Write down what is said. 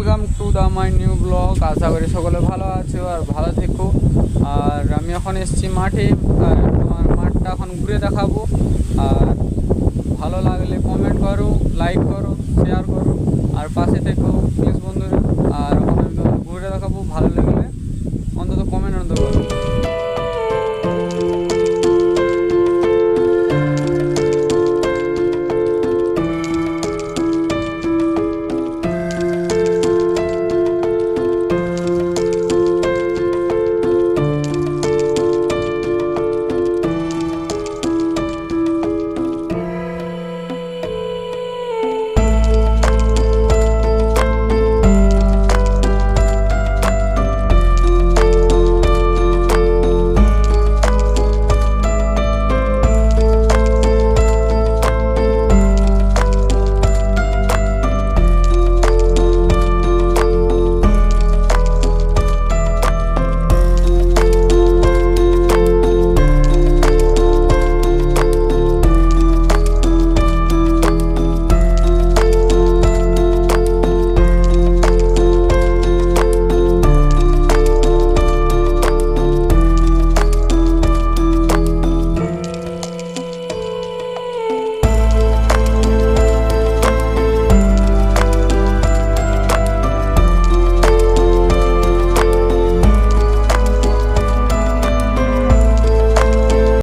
Welcome to the my new blog. আশা করি সকলে ভালো আছো আর ভালো থেকো। আর আমি এখন এসেছি মাঠে, আর তোমার মাঠটা এখন ঘুরে দেখাবো। আর ভালো লাগলে কমেন্ট করো, লাইক করো, শেয়ার করো, আর পাশে থেকো।